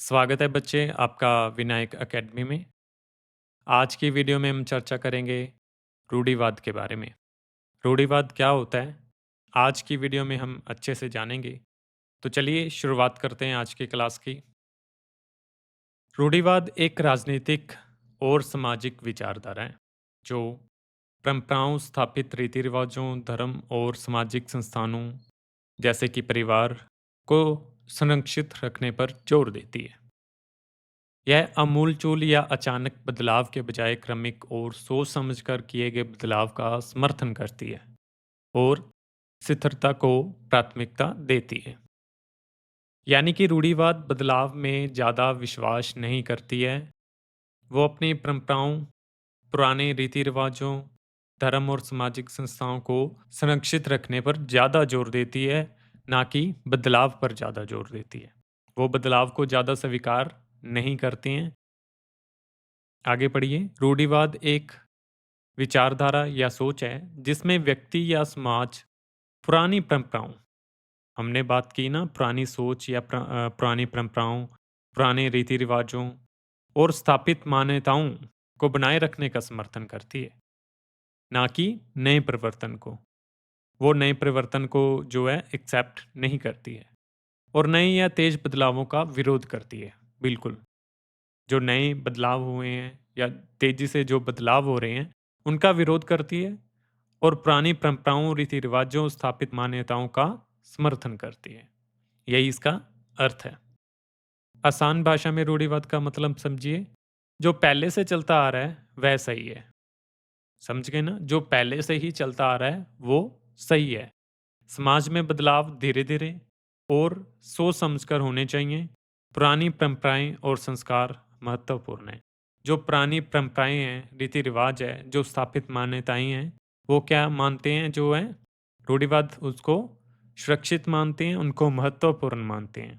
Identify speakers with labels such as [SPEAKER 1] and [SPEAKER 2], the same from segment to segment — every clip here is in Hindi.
[SPEAKER 1] स्वागत है बच्चे आपका विनायक एकेडमी में। आज की वीडियो में हम चर्चा करेंगे रूढ़िवाद के बारे में। रूढ़िवाद क्या होता है? आज की वीडियो में हम अच्छे से जानेंगे। तो चलिए शुरुआत करते हैं आज की क्लास की। रूढ़िवाद एक राजनीतिक और सामाजिक विचारधारा है जो परंपराओं, स्थापित रीति रिवाजों, धर्म और सामाजिक संस्थानों जैसे कि परिवार को संरक्षित रखने पर जोर देती है। यह अमूलचूल या अचानक बदलाव के बजाय क्रमिक और सोच समझकर किए गए बदलाव का समर्थन करती है और स्थिरता को प्राथमिकता देती है। यानी कि रूढ़िवाद बदलाव में ज़्यादा विश्वास नहीं करती है। वो अपनी परंपराओं, पुराने रीति रिवाजों, धर्म और सामाजिक संस्थाओं को संरक्षित रखने पर ज़्यादा जोर देती है, ना कि बदलाव पर ज़्यादा जोर देती है। वो बदलाव को ज़्यादा स्वीकार नहीं करती हैं। आगे पढ़िए। रूढ़िवाद एक विचारधारा या सोच है जिसमें व्यक्ति या समाज पुरानी परंपराओं, हमने बात की ना, पुरानी सोच या पुरानी परंपराओं, पुराने रीति रिवाजों और स्थापित मान्यताओं को बनाए रखने का समर्थन करती है, ना कि नए परिवर्तन को। वो नए परिवर्तन को जो है एक्सेप्ट नहीं करती है और नए या तेज बदलावों का विरोध करती है। बिल्कुल, जो नए बदलाव हुए हैं या तेजी से जो बदलाव हो रहे हैं उनका विरोध करती है और पुरानी परंपराओं, रीति रिवाजों, स्थापित मान्यताओं का समर्थन करती है। यही इसका अर्थ है। आसान भाषा में रूढ़िवाद का मतलब समझिए, जो पहले से चलता आ रहा है वह सही है। समझ गए ना? जो पहले से ही चलता आ रहा है वो सही है। समाज में बदलाव धीरे धीरे और सोच समझकर होने चाहिए। पुरानी परंपराएं और संस्कार महत्वपूर्ण हैं। जो पुरानी परंपराएं हैं, रीति रिवाज है, जो स्थापित मान्यताएं हैं, वो क्या मानते हैं? जो है रूढ़िवाद उसको सुरक्षित मानते हैं, उनको महत्वपूर्ण मानते हैं।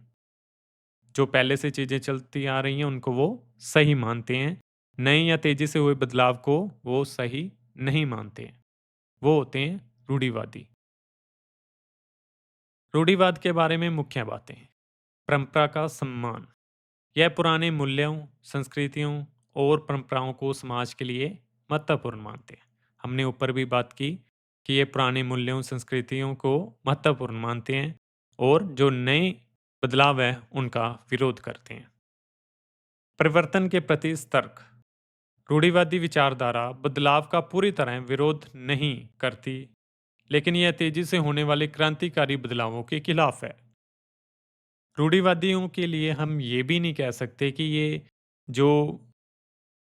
[SPEAKER 1] जो पहले से चीजें चलती आ रही हैं उनको वो सही मानते हैं। नए या तेजी से हुए बदलाव को वो सही नहीं मानते हैं। वो होते हैं रूढ़िवादी। रूढ़िवाद के बारे में मुख्य बातें। परंपरा का सम्मान। यह पुराने मूल्यों, संस्कृतियों और परंपराओं को समाज के लिए महत्वपूर्ण मानते हैं। हमने ऊपर भी बात की कि ये पुराने मूल्यों, संस्कृतियों को महत्वपूर्ण मानते हैं और जो नए बदलाव है उनका विरोध करते हैं। परिवर्तन के प्रति सतर्क। रूढ़िवादी विचारधारा बदलाव का पूरी तरह विरोध नहीं करती, लेकिन यह तेजी से होने वाले क्रांतिकारी बदलावों के खिलाफ है। रूढ़िवादियों के लिए हम ये भी नहीं कह सकते कि ये जो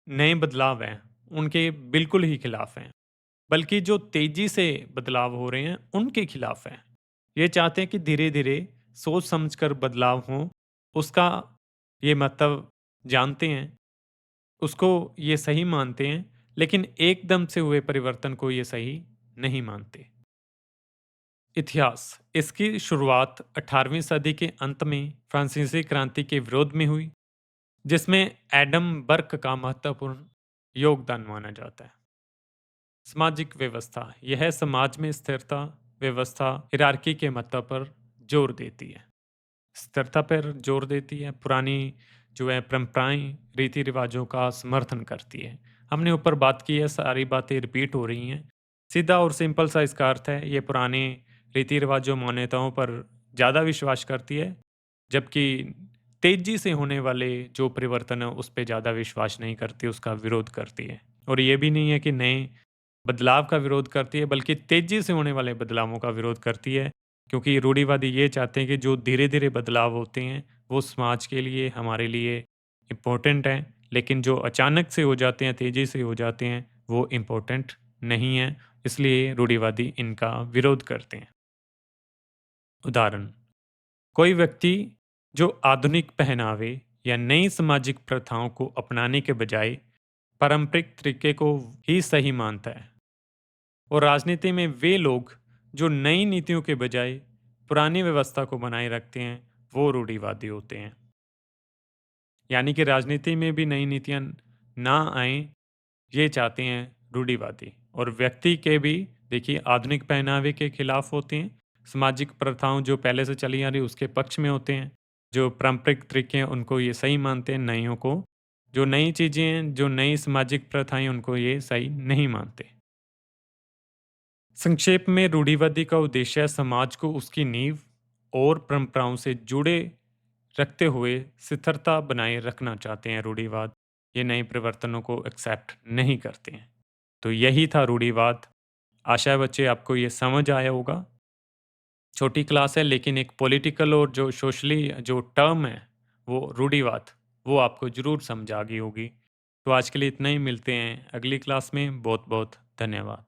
[SPEAKER 1] नए बदलाव हैं उनके बिल्कुल ही खिलाफ हैं, बल्कि जो तेजी से बदलाव हो रहे हैं उनके खिलाफ हैं। ये चाहते हैं कि धीरे धीरे सोच समझकर बदलाव हो, उसका ये मतलब जानते हैं, उसको ये सही मानते हैं, लेकिन एकदम से हुए परिवर्तन को ये सही नहीं मानते। इतिहास। इसकी शुरुआत 18वीं सदी के अंत में फ्रांसीसी क्रांति के विरोध में हुई, जिसमें एडम बर्क का महत्वपूर्ण योगदान माना जाता है। सामाजिक व्यवस्था। यह समाज में स्थिरता, व्यवस्था, हिरार्की के महत्व पर जोर देती है। स्थिरता पर जोर देती है, पुरानी जो है परंपराएं, रीति रिवाजों का समर्थन करती है। हमने ऊपर बात की है, सारी बातें रिपीट हो रही हैं। सीधा और सिंपल सा इसका अर्थ है, ये पुराने रीति रिवाजों, मान्यताओं पर ज़्यादा विश्वास करती है, जबकि तेजी से होने वाले जो परिवर्तन है उस पे ज़्यादा विश्वास नहीं करती, उसका विरोध करती है। और ये भी नहीं है कि नए बदलाव का विरोध करती है, बल्कि तेजी से होने वाले बदलावों का विरोध करती है, क्योंकि रूढ़िवादी ये चाहते हैं कि जो धीरे धीरे बदलाव होते हैं वो समाज के लिए, हमारे लिए इम्पोर्टेंट हैं, लेकिन जो अचानक से हो जाते हैं, तेजी से हो जाते हैं, वो इम्पोर्टेंट नहीं है। इसलिए रूढ़िवादी इनका विरोध करते हैं। उदाहरण। कोई व्यक्ति जो आधुनिक पहनावे या नई सामाजिक प्रथाओं को अपनाने के बजाय पारंपरिक तरीके को ही सही मानता है, और राजनीति में वे लोग जो नई नीतियों के बजाय पुरानी व्यवस्था को बनाए रखते हैं, वो रूढ़िवादी होते हैं। यानी कि राजनीति में भी नई नीतियां ना आए, ये चाहते हैं रूढ़िवादी। और व्यक्ति के भी देखिए आधुनिक पहनावे के खिलाफ होते हैं, सामाजिक प्रथाओं जो पहले से चली आ रही उसके पक्ष में होते हैं। जो पारंपरिक तरीके हैं उनको ये सही मानते हैं, नइयों को जो नई चीज़ें हैं, जो नई सामाजिक प्रथाएँ हैं, उनको ये सही नहीं मानते। संक्षेप में रूढ़िवादी का उद्देश्य है समाज को उसकी नींव और परंपराओं से जुड़े रखते हुए स्थिरता बनाए रखना चाहते हैं रूढ़िवाद। ये नए परिवर्तनों को एक्सेप्ट नहीं करते हैं। तो यही था रूढ़िवाद। आशा है बच्चे आपको ये समझ आया होगा। छोटी क्लास है लेकिन एक पॉलिटिकल और जो सोशली जो टर्म है वो रूढ़िवाद, वो आपको ज़रूर समझ आ गई होगी। तो आज के लिए इतना ही, मिलते हैं अगली क्लास में। बहुत-बहुत धन्यवाद।